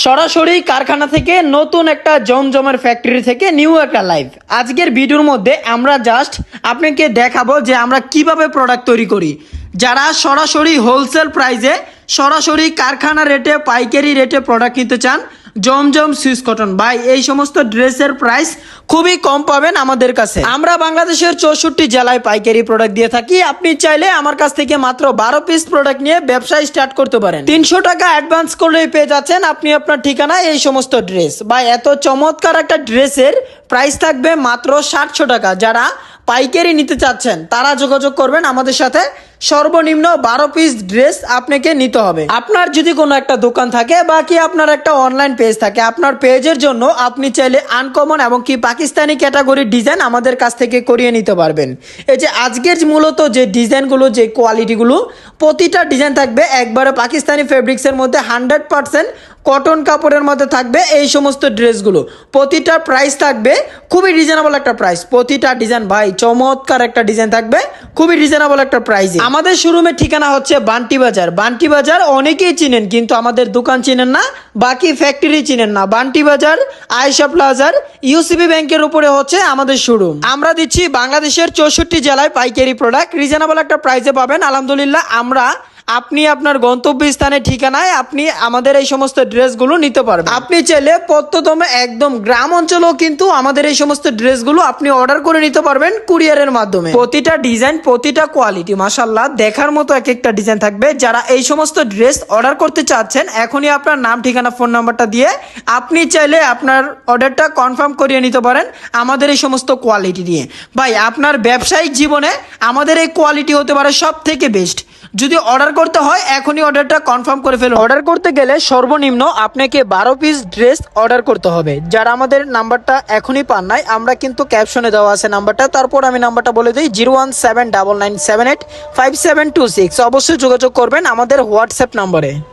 সরাসরি কারখানা থেকে নতুন একটা জমজমের ফ্যাক্টরি থেকে নিউ একটা লাইভ। আজকের ভিডিওর মধ্যে আমরা জাস্ট আপনাকে দেখাবো যে আমরা কিভাবে প্রোডাক্ট তৈরি করি। যারা সরাসরি হোলসেল প্রাইসে সরাসরি কারখানা রেটে পাইকারি রেটে প্রোডাক্ট নিতে চান, জমজম সুইস কটন ভাই এই সমস্ত ড্রেসের প্রাইস খুবই কম পাবেন আমাদের কাছে। আমরা বাংলাদেশের 64 জেলায় পাইকারি প্রোডাক্ট দিয়ে থাকি। আপনি চাইলে আমার কাছ থেকে মাত্র 12 পিস প্রোডাক্ট নিয়ে ব্যবসা স্টার্ট করতে পারেন। 300 টাকা অ্যাডভান্স করলেই পেয়ে যাচ্ছেন আপনি আপনার ঠিকানায় এই সমস্ত ড্রেস। ভাই এত চমৎকার একটা ড্রেসের প্রাইস থাকবে মাত্র 700 টাকা। যারা পাইকারি নিতে চাচ্ছেন তারা যোগাযোগ করবেন আমাদের সাথে। সর্বনিম্ন 12 পিস ড্রেস আপনাকে নিতে হবে। আপনার যদি কোনো একটা দোকান থাকে বা কি আপনার একটা অনলাইন পেজ থাকে, আপনার পেজের জন্য আপনি চাইলে আনকমন এবং কি পাকিস্তানি ক্যাটাগরির ডিজাইন আমাদের কাছ থেকে করিয়ে নিতে পারবেন। এই যে আজকের মূলত যে ডিজাইনগুলো, যে কোয়ালিটিগুলো, প্রতিটা ডিজাইন থাকবে একবারে পাকিস্তানি ফেব্রিক্সের মধ্যে 100% কটন কাপড়ের মধ্যে থাকবে এই সমস্ত ড্রেসগুলো। প্রতিটা প্রাইস থাকবে খুবই রিজনেবল একটা প্রাইস। প্রতিটা ডিজাইন ভাই চমৎকার একটা ডিজাইন থাকবে খুবই রিজনেবল একটা প্রাইসে। আমাদের শোরুমের ঠিকানা হচ্ছে বান্টি বাজার। বান্টি বাজার অনেকেই চিনেন কিন্তু আমাদের দোকান চিনেন না, বাকি ফ্যাক্টরি চিনেন না। বান্টি বাজার, আয়েশা প্লাজার, ইউসিবি ব্যাংকের উপরে হচ্ছে আমাদের শোরুম। আমরা দিচ্ছি বাংলাদেশের 64 জেলায় পাইকারি প্রোডাক্ট রিজনেবল একটা প্রাইসে পাবেন আলহামদুলিল্লাহ। আপনি আপনার গন্তব্যস্থানের ঠিকানায় আপনি আমাদের এই সমস্ত ড্রেসগুলো নিতে পারবেন। আপনি চাইলে প্রত্যতম একদম গ্রাম অঞ্চলেও কিন্তু আমাদের এই সমস্ত ড্রেসগুলো আপনি অর্ডার করে নিতে পারবেন কুরিয়ারের মাধ্যমে। প্রতিটা ডিজাইন, প্রতিটা কোয়ালিটি মাশাআল্লাহ দেখার মতো এক একটা ডিজাইন থাকবে। যারা এই সমস্ত ড্রেস অর্ডার করতে চাচ্ছেন এখনই আপনার নাম, ঠিকানা, ফোন নাম্বারটা দিয়ে আপনি চাইলে আপনার অর্ডারটা কনফার্ম করিয়ে নিতে পারেন আমাদের এই সমস্ত কোয়ালিটি দিয়ে। ভাই আপনার ব্যবসায়িক জীবনে আমাদের এই কোয়ালিটি হতে পারে সব থেকে বেস্ট। যদি অর্ডার করতে হয় এখনই অর্ডারটা কনফার্ম করে ফেলুন। অর্ডার করতে গেলে সর্বনিম্ন আপনাকে 12 পিস ড্রেস অর্ডার করতে হবে। যারা আমাদের নাম্বারটা এখনই পান নাই, আমরা কিন্তু ক্যাপশনে দেওয়া আছে নাম্বারটা, তারপর আমি নাম্বারটা বলে দিই 01799785726। অবশ্যই যোগাযোগ করবেন আমাদের হোয়াটসঅ্যাপ নাম্বারে।